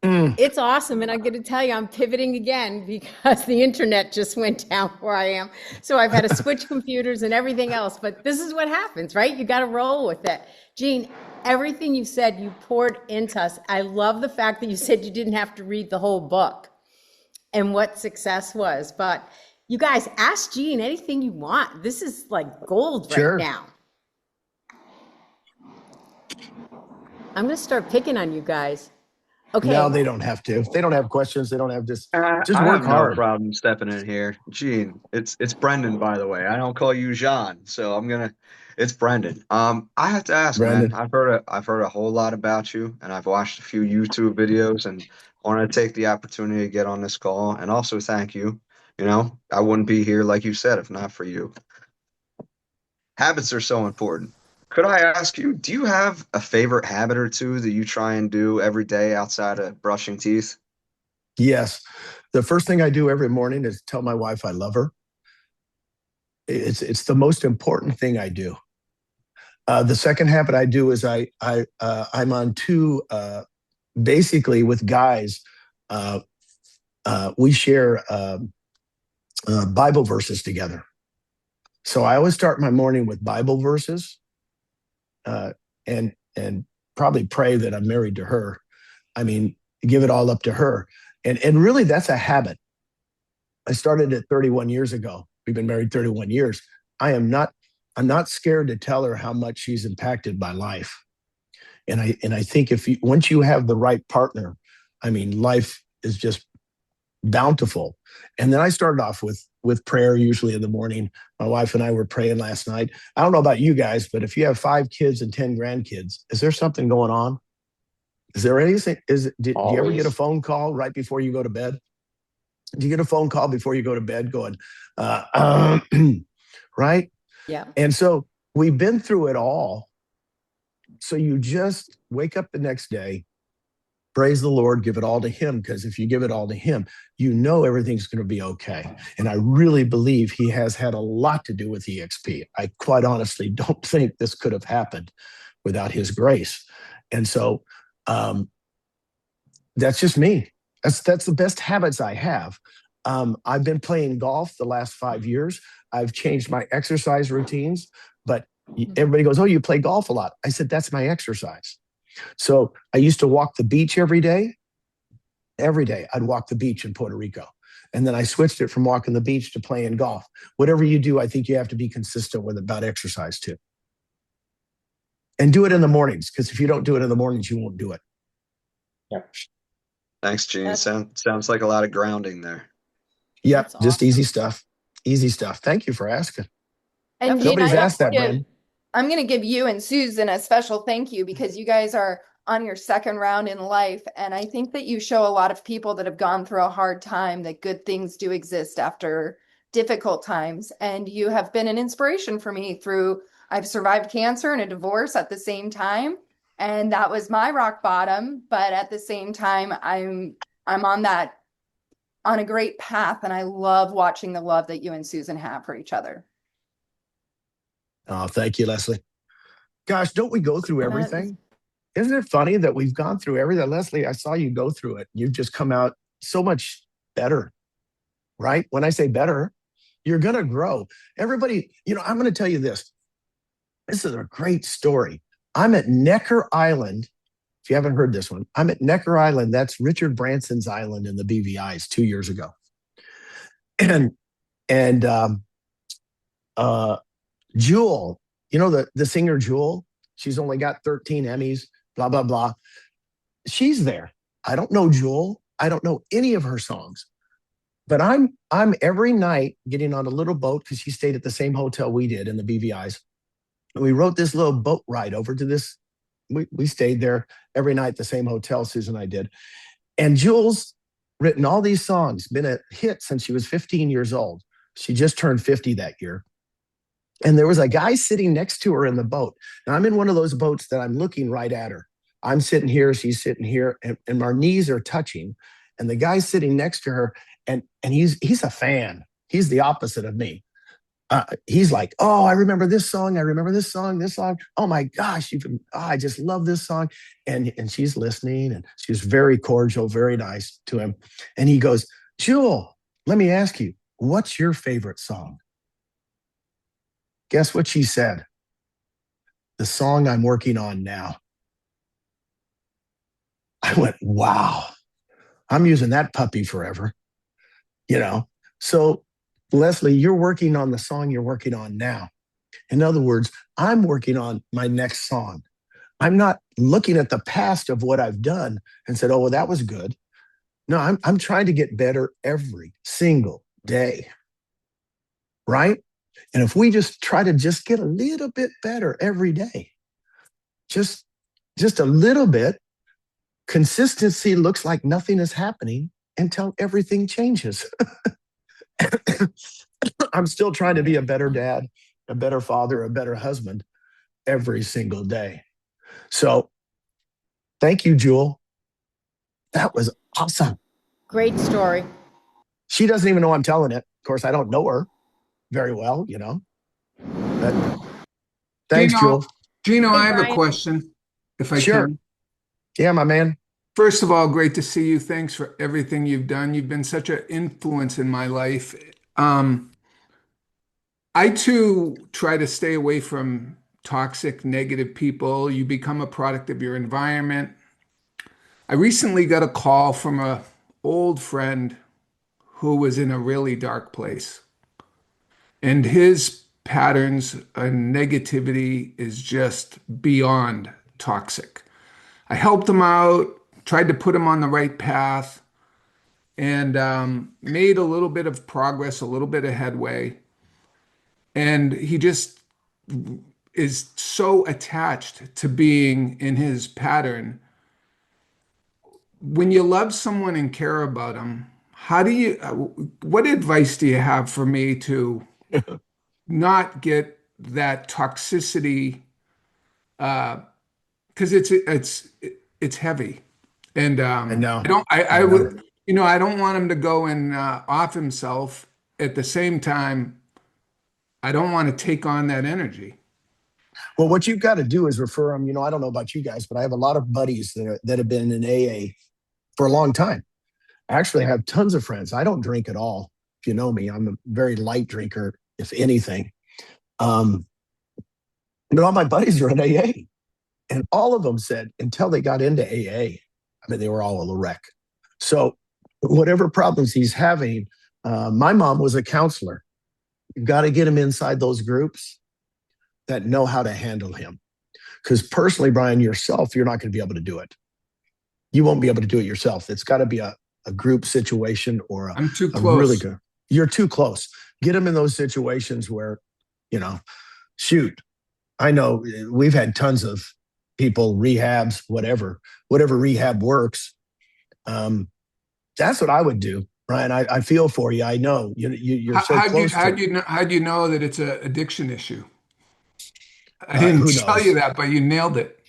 It's awesome. And I'm going to tell you, I'm pivoting again because the internet just went down where I am. So I've had to switch computers and everything else. But this is what happens, right? You got to roll with it. Gene, everything you said, you poured into us. I love the fact that you said you didn't have to read the whole book and what success was. But you guys, ask Gene anything you want. This is like gold right now. I'm going to start picking on you guys. Okay. No, they don't have to. If they don't have questions, they don't have just I work have hard. no problem stepping in here. Gene, it's Brendan, by the way. I don't call you Jean, so it's Brendan. I have to ask, Brendan. man. I've heard a whole lot about you, and I've watched a few YouTube videos, and I want to take the opportunity to get on this call and also thank you. I wouldn't be here, like you said, if not for you. Habits are so important. Could I ask you, do you have a favorite habit or two that you try and do every day outside of brushing teeth? Yes. The first thing I do every morning is tell my wife I love her. It's the most important thing I do. The second habit I do is I'm on two basically with guys. Uh, we share Bible verses together. So I always start my morning with Bible verses, and probably pray that I'm married to her. I mean, give it all up to her. And really, that's a habit. I started it 31 years ago. We've been married 31 years. I'm not scared to tell her how much she's impacted my life. And I think once you have the right partner, I mean, life is just bountiful. And then I started off with prayer usually in the morning. My wife and I were praying last night. I don't know about you guys, but if you have 5 kids and 10 grandkids, is there something going on? Is there anything? Do you ever get a phone call right before you go to bed? Do you get a phone call before you go to bed going, right? Yeah. And so we've been through it all. So you just wake up the next day, praise the Lord, give it all to him, because if you give it all to him, you know everything's going to be okay. And I really believe he has had a lot to do with EXP. I quite honestly don't think this could have happened without his grace. And so that's just me. That's the best habits I have. I've been playing golf the last 5 years. I've changed my exercise routines, but everybody goes, "Oh, you play golf a lot." I said, "That's my exercise." So I used to walk the beach every day. Every day I'd walk the beach in Puerto Rico. And then I switched it from walking the beach to playing golf. Whatever you do, I think you have to be consistent with about exercise too. And do it in the mornings, because if you don't do it in the mornings, you won't do it. Yeah. Thanks, Gene. Sounds like a lot of grounding there. Yep, just easy stuff. Easy stuff. Thank you for asking. And Nobody's Gene, asked that, Brandon. I'm going to give you and Susan a special thank you because you guys are on your second round in life. And I think that you show a lot of people that have gone through a hard time that good things do exist after difficult times. And you have been an inspiration for me through, I've survived cancer and a divorce at the same time. And that was my rock bottom. But at the same time, I'm on a great path. And I love watching the love that you and Susan have for each other. Oh, thank you, Leslie. Gosh, don't we go through everything? Isn't it funny that we've gone through everything? Leslie, I saw you go through it. You've just come out so much better, right? When I say better, you're going to grow. Everybody, I'm going to tell you this. This is a great story. I'm at Necker Island. If you haven't heard this one, I'm at Necker Island. That's Richard Branson's island in the BVI's 2 years ago. And Jewel, the singer Jewel, she's only got 13 Emmys, blah, blah, blah. She's there. I don't know Jewel. I don't know any of her songs. But I'm every night getting on a little boat, because she stayed at the same hotel we did in the BVI's. And we wrote this little boat ride over to this. We stayed there every night, the same hotel Susan and I did. And Jewel's written all these songs, been a hit since she was 15 years old. She just turned 50 that year. And there was a guy sitting next to her in the boat. Now, I'm in one of those boats that I'm looking right at her. I'm sitting here, she's sitting here, and our knees are touching. And the guy's sitting next to her, and he's a fan. He's the opposite of me. He's like, "Oh, I remember this song. I remember this song. Oh my gosh, I just love this song." And she's listening, and she was very cordial, very nice to him. And he goes, "Jewel, let me ask you, what's your favorite song?" Guess what she said? "The song I'm working on now." I went, wow, I'm using that puppy forever. So Leslie, you're working on the song you're working on now. In other words, I'm working on my next song. I'm not looking at the past of what I've done and said, "Oh, well, that was good." No, I'm trying to get better every single day. Right? And if we just try to just get a little bit better every day, just a little bit, consistency looks like nothing is happening until everything changes. I'm still trying to be a better dad, a better father, a better husband. every single day. So thank you, Jewel. That was awesome. Great story. She doesn't even know I'm telling it. Of course, I don't know her very well, you know. But thanks, Jewel. Gino, Hey, I have a Brian. question, if I Sure. can. Yeah, my man. First of all, great to see you. Thanks for everything you've done. You've been such an influence in my life. I too try to stay away from toxic, negative people. You become a product of your environment. I recently got a call from a old friend who was in a really dark place. And his patterns and negativity is just beyond toxic. I helped him out, tried to put him on the right path, and made a little bit of progress, a little bit of headway. And he just is so attached to being in his pattern. When you love someone and care about them, what advice do you have for me to not get that toxicity? Because it's heavy, and I know. I would, I don't want him to go and off himself. At the same time, I don't want to take on that energy. Well, what you've got to do is refer them. I don't know about you guys, but I have a lot of buddies that have been in AA for a long time. Actually, I have tons of friends. I don't drink at all. If you know me, I'm a very light drinker, if anything. But all my buddies are in AA. And all of them said until they got into AA, I mean, they were all a wreck. So whatever problems he's having, my mom was a counselor. You've got to get him inside those groups that know how to handle him. Because personally, Brian, yourself, you're not going to be able to do it. You won't be able to do it yourself. It's got to be a group situation or I'm too a close. really good. You're too close. Get him in those situations where, shoot, I know we've had tons of people, rehabs, whatever rehab works. That's what I would do, Brian. I feel for you. I know you're so close. How do you know that it's an addiction issue? I didn't tell you that, but you nailed it.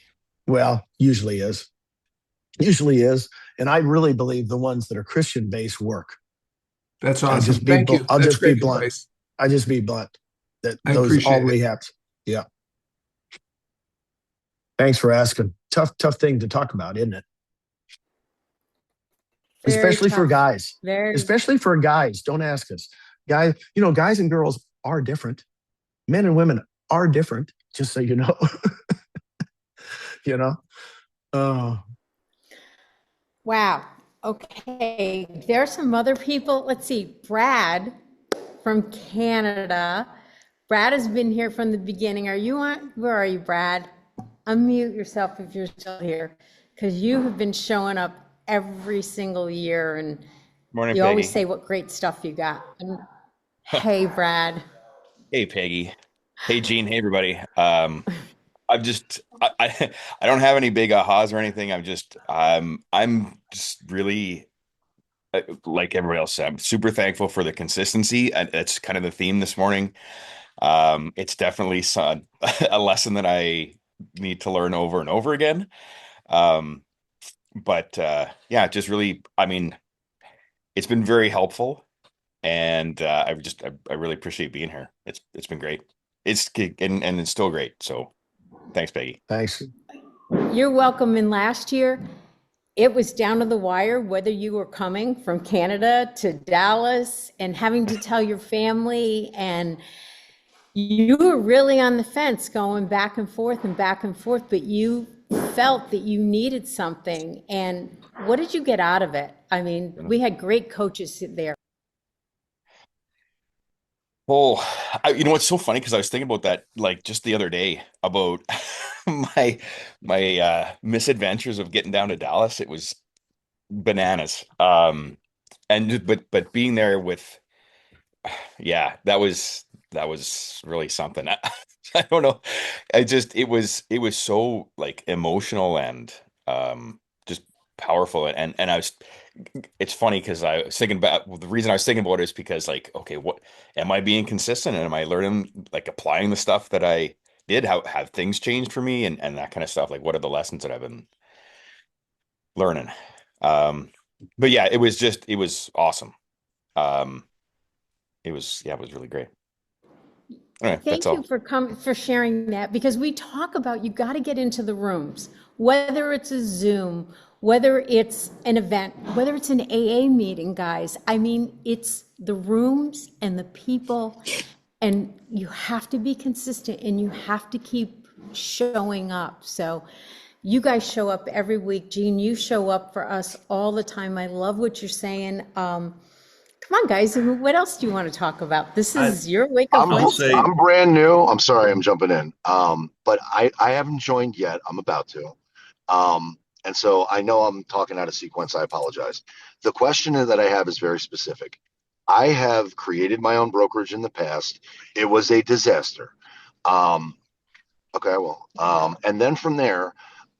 Well, usually is, and I really believe the ones that are Christian based work. That's awesome. Thank you. I'll That's just be great blunt. advice. I just be blunt. That I those all appreciate it. rehabs. Yeah. Thanks for asking. Tough thing to talk about, isn't it? Very Especially for tough. guys. Very. Especially for guys. Don't ask us. Guys and girls are different. Men and women are different, just so you know. Wow. Okay. There are some other people. Let's see. Brad from Canada. Brad has been here from the beginning. Are you on? Where are you, Brad? Unmute yourself if you're still here, because you have been showing up every single year, and Morning, you always Peggy. say what great stuff you got. Hey, Brad. Hey, Peggy. Hey, Gene. Hey, everybody. I've just I don't have any big ahas or anything. I'm just really like everybody else. I'm super thankful for the consistency, and it's kind of the theme this morning. It's definitely a lesson that I need to learn over and over again. But yeah, just really, I mean, it's been very helpful, and I really appreciate being here. It's been great. And it's still great. So thanks, Peggy. Thanks. You're welcome. And last year, it was down to the wire whether you were coming from Canada to Dallas and having to tell your family, and you were really on the fence going back and forth, but you felt that you needed something. And what did you get out of it? I mean, we had great coaches there. Oh, you know what's so funny? Because I was thinking about that like just the other day about my misadventures of getting down to Dallas. It was bananas. But being there with, yeah, that was really something. I don't know. It was so like emotional and just powerful, and it's funny because I was thinking about, well, the reason I was thinking about it is because, like, okay, what am I being consistent, and am I learning, like, applying the stuff that I did, how have things changed for me and that kind of stuff. Like what are the lessons that I've been learning? But yeah, it was awesome. Um, it was really great. All right, that's Thank you all. for sharing that, because we talk about, you got to get into the rooms, whether it's a Zoom, whether it's an event, whether it's an AA meeting, guys. I mean, it's the rooms and the people, and you have to be consistent and you have to keep showing up. So you guys show up every week. Jean, you show up for us all the time. I love what you're saying. Come on, guys. What else do you want to talk about? This is your Wake Up Wednesday. I'm brand new. I'm sorry, I'm jumping in. But I haven't joined yet. I'm about to. And so I know I'm talking out of sequence. I apologize. The question that I have is very specific. I have created my own brokerage in the past. It was a disaster. Okay, well, and then from there,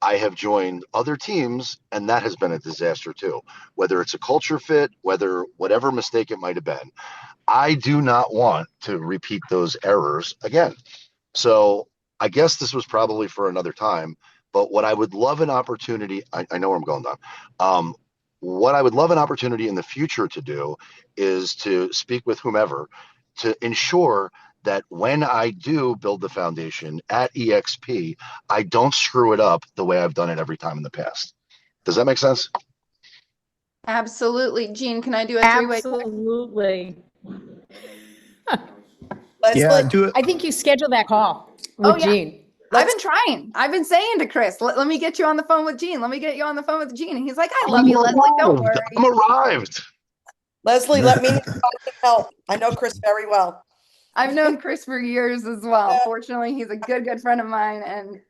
I have joined other teams, and that has been a disaster too. Whether it's a culture fit, whatever mistake it might have been, I do not want to repeat those errors again. So I guess this was probably for another time. But what I would love an opportunity, I know where I'm going, Don. What I would love an opportunity in the future to do is to speak with whomever to ensure that when I do build the foundation at EXP, I don't screw it up the way I've done it every time in the past. Does that make sense? Absolutely. Jean, can I do a three-way? Absolutely. Yeah, do it. I think you scheduled that call Oh, with yeah. Jean. I've been trying. I've been saying to Chris, let me get you on the phone with Jean. Let me get you on the phone with Jean. And he's like, I love you, Leslie. Don't worry. I'm arrived. Leslie, let me know if I can help. I know Chris very well. I've known Chris for years as well. Fortunately, he's a good friend of mine. And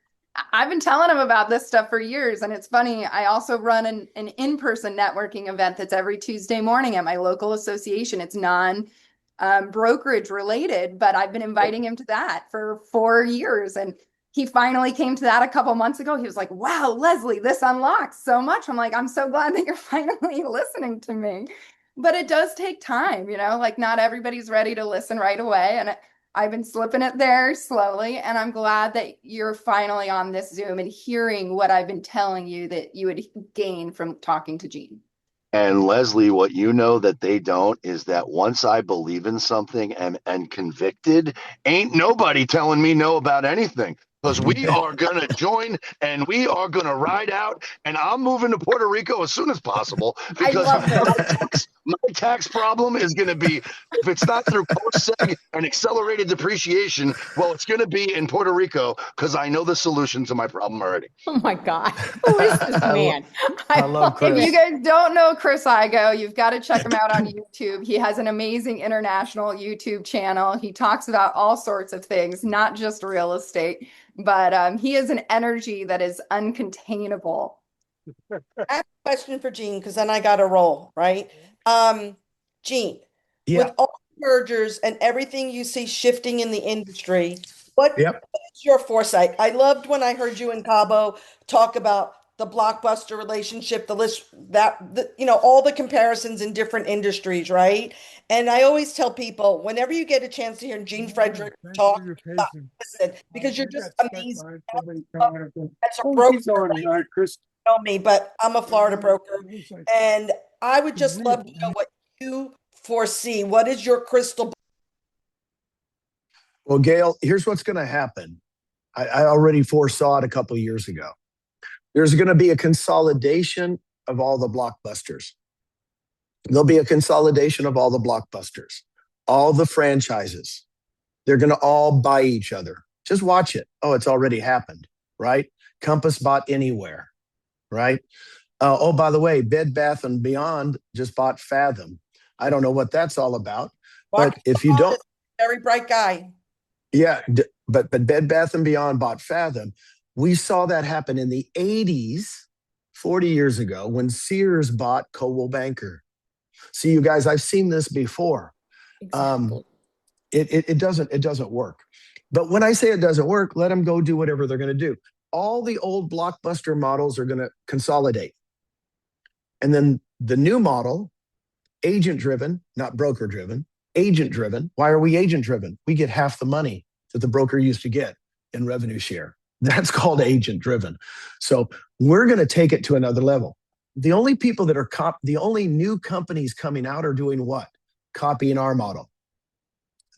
I've been telling him about this stuff for years. And it's funny, I also run an in-person networking event that's every Tuesday morning at my local association. It's brokerage related, but I've been inviting him to that for 4 years. And he finally came to that a couple months ago. He was like, wow, Leslie, this unlocks so much. I'm like, I'm so glad that you're finally listening to me. But it does take time, like not everybody's ready to listen right away. And I've been slipping it there slowly. And I'm glad that you're finally on this Zoom and hearing what I've been telling you that you would gain from talking to Jean. And Leslie, what you know that they don't is that once I believe in something and convicted, ain't nobody telling me no about anything. Because we are going to join and we are going to ride out. And I'm moving to Puerto Rico as soon as possible because my tax problem is going to be, if it's not through post-seg and accelerated depreciation, well, it's going to be in Puerto Rico because I know the solution to my problem already. Oh my God. Who is this man? I love Chris. If you guys don't know Chris Igo, you've got to check him out on YouTube. He has an amazing international YouTube channel. He talks about all sorts of things, not just real estate, but he has an energy that is uncontainable. I have a question for Jean, because then I got to roll, right? Jean, with all the mergers and everything you see shifting in the industry, what is your foresight? I loved when I heard you and Cabo talk about the blockbuster relationship, the list all the comparisons in different industries, right? And I always tell people, whenever you get a chance to hear Jean Frederick talk, listen, because you're just amazing. That's a broker. Chris, know me, but I'm a Florida broker, and I would just love to know what you foresee. What is your crystal ball? Well, Gail, here's what's going to happen. I already foresaw it a couple of years ago. There's going to be a consolidation of all the blockbusters. There'll be a consolidation of all the blockbusters, all the franchises. They're going to all buy each other. Just watch it. Oh, it's already happened, right? Compass bought Anywhere, right? Oh, by the way, Bed Bath & Beyond just bought Fathom. I don't know what that's all about. But if you don't... Very bright guy. Yeah, but Bed Bath & Beyond bought Fathom. We saw that happen in the 80s, 40 years ago, when Sears bought Coldwell Banker. See, you guys, I've seen this before. Exactly. It doesn't work. But when I say it doesn't work, let them go do whatever they're going to do. All the old blockbuster models are going to consolidate. And then the new model, agent-driven, not broker-driven, agent-driven. Why are we agent-driven? We get half the money that the broker used to get. in revenue share. That's called agent driven. So we're going to take it to another level. The only people that are the only new companies coming out are doing what? Copying our model.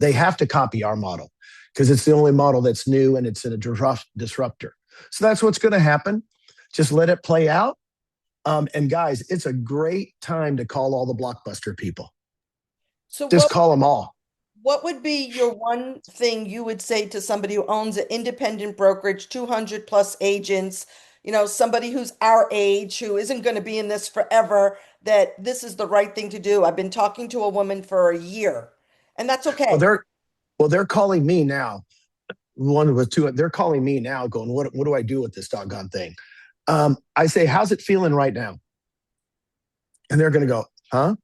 They have to copy our model because it's the only model that's new and it's a disruptor. So that's what's going to happen. Just let it play out. And guys, it's a great time to call all the blockbuster people. So just call them all. What would be your one thing you would say to somebody who owns an independent brokerage, 200 plus agents, somebody who's our age, who isn't going to be in this forever, that this is the right thing to do? I've been talking to a woman for a year, and that's okay. They're calling me now. One with two, they're calling me now going, what do I do with this doggone thing? I say, how's it feeling right now? And they're going to go, huh?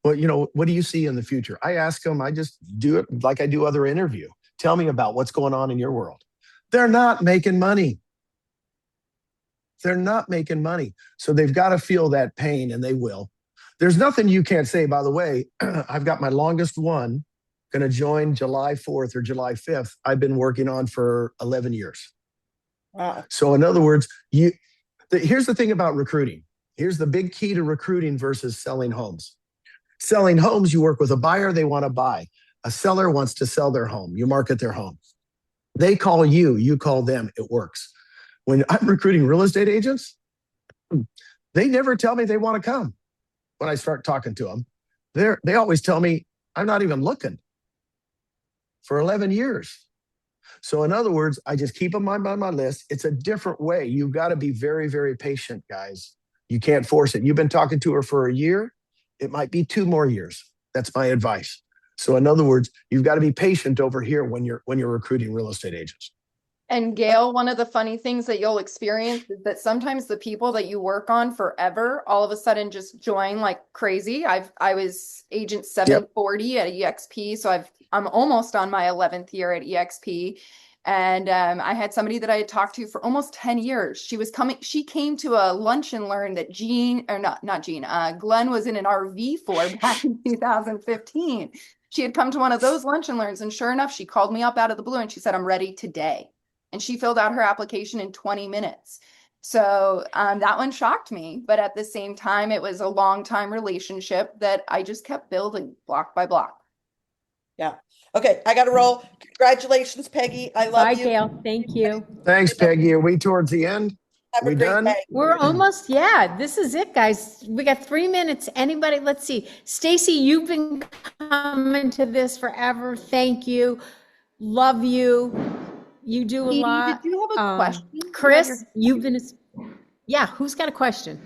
Well, what do you see in the future? I ask them, I just do it like I do other interview. Tell me about what's going on in your world. They're not making money. They're not making money. So they've got to feel that pain, and they will. There's nothing you can't say. By the way, I've got my longest one going to join July 4th or July 5th. I've been working on for 11 years. Wow. So in other words, here's the thing about recruiting. Here's the big key to recruiting versus selling homes. Selling homes, you work with a buyer, they want to buy. A seller wants to sell their home. You market their home. They call you, you call them. It works. When I'm recruiting real estate agents, they never tell me they want to come. When I start talking to them, they always tell me, I'm not even looking, for 11 years. So in other words, I just keep them on my list. It's a different way. You've got to be very, very patient, guys. You can't force it. You've been talking to her for a year. It might be 2 more years. That's my advice. So in other words, you've got to be patient over here when you're recruiting real estate agents. And Gail, one of the funny things that you'll experience is that sometimes the people that you work on forever, all of a sudden just join like crazy. I was agent 740 at EXP. So I'm almost on my 11th year at EXP. And I had somebody that I had talked to for almost 10 years. She came to a lunch and learn that Glenn was in an RV for back in 2015. She had come to one of those lunch and learns, and sure enough, she called me up out of the blue and she said, I'm ready today. And she filled out her application in 20 minutes. So that one shocked me. But at the same time, it was a long time relationship that I just kept building block by block. Yeah. Okay, I got to roll. Congratulations, Peggy. I love you. Bye, Gail. Thank you. Thanks, Peggy. Are we towards the end? Have a great done? day. We're almost, this is it, guys. We got 3 minutes. Anybody, let's see. Stacy, you've been coming to this forever. Thank you. Love you. You do a Edie, lot. did you have a question? Chris, you've been, who's got a question?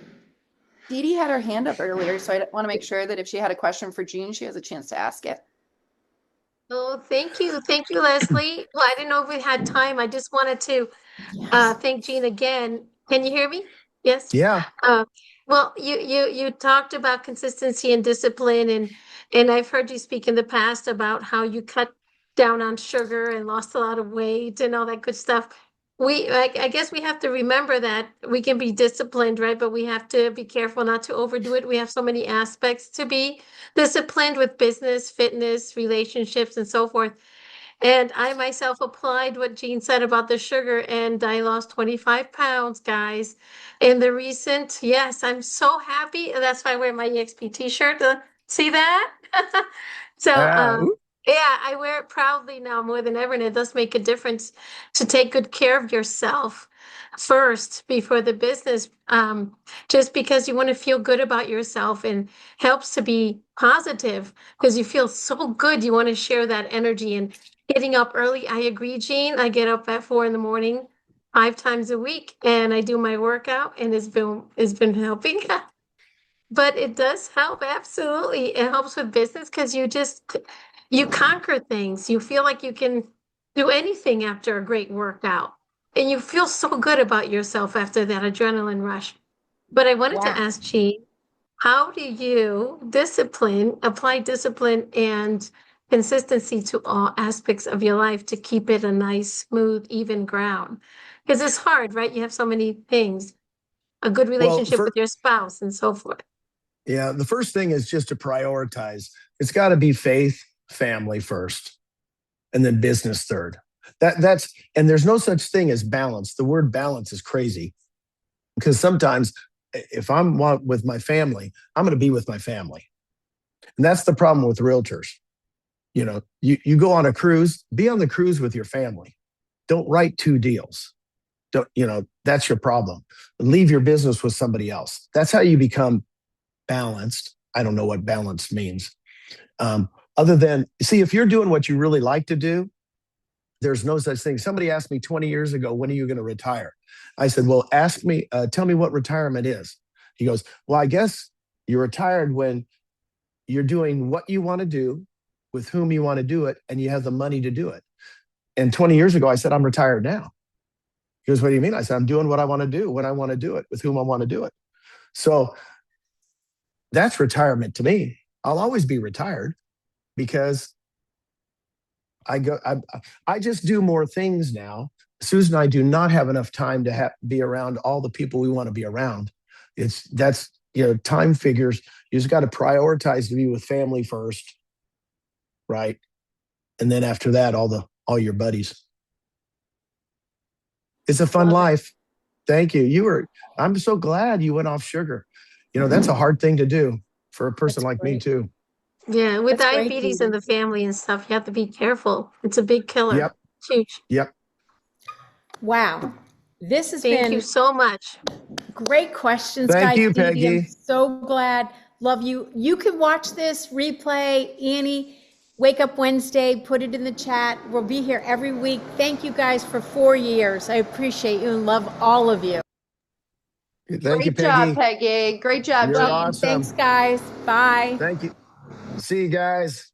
Dee Dee had her hand up earlier, so I want to make sure that if she had a question for Jean, she has a chance to ask it. Oh, thank you. Thank you, Leslie. Well, I didn't know if we had time. I just wanted to thank Jean again. Can you hear me? Yes? Yeah. Well, you talked about consistency and discipline, and I've heard you speak in the past about how you cut down on sugar and lost a lot of weight and all that good stuff. I guess we have to remember that we can be disciplined, right? But we have to be careful not to overdo it. We have so many aspects to be disciplined with business, fitness, relationships, and so forth. And I myself applied what Jean said about the sugar, and I lost 25 pounds, guys. In the recent, yes, I'm so happy. That's why I wear my EXP t-shirt. See that? So, yeah, I wear it proudly now more than ever, and it does make a difference to take good care of yourself first before the business, just because you want to feel good about yourself, and helps to be positive because you feel so good. You want to share that energy, and getting up early. I agree, Jean. I get up at 4 a.m, 5 times a week, and I do my workout, and it's been helping. But it does help, absolutely. It helps with business because you conquer things. You feel like you can do anything after a great workout. And you feel so good about yourself after that adrenaline rush. But I wanted to ask Jean, how do you apply discipline and consistency to all aspects of your life to keep it a nice, smooth, even ground? Because it's hard, right? You have so many things, a good relationship with your spouse and so forth. Yeah, the first thing is just to prioritize. It's got to be faith, family first, and then business third. And there's no such thing as balance. The word balance is crazy because sometimes if I'm with my family, I'm going to be with my family. And that's the problem with realtors. You know, you go on a cruise, be on the cruise with your family. Don't write 2 deals. That's your problem. Leave your business with somebody else. That's how you become balanced. I don't know what balance means. Other than, see, if you're doing what you really like to do, there's no such thing. Somebody asked me 20 years ago, when are you going to retire? I said, well, tell me what retirement is. He goes, well, I guess you're retired when you're doing what you want to do with whom you want to do it, and you have the money to do it. And 20 years ago, I said, I'm retired now. He goes, what do you mean? I said, I'm doing what I want to do when I want to do it, with whom I want to do it. So that's retirement to me. I'll always be retired because I just do more things now. Susan and I do not have enough time to be around all the people we want to be around. That's time figures. You just got to prioritize to be with family first, right? And then after that, all your buddies. It's a fun life. Thank you. I'm so glad you went off sugar. That's a hard thing to do for a person like me too. Yeah, with That's great, diabetes Judy. in the family and stuff, you have to be careful. It's a big killer. Yep. It's huge. Yep. Wow. This has Thank been you so much. great questions, Thank guys. you, Dee Dee, I'm Peggy. so glad. Love you. You can watch this replay. Annie, Wake Up Wednesday, put it in the chat. We'll be here every week. Thank you guys for 4 years. I appreciate you and love all of you. Thank you, Great job, Peggy. Peggy. Great job, You're Jean. awesome. Thanks, guys. Bye. Thank you. See you guys.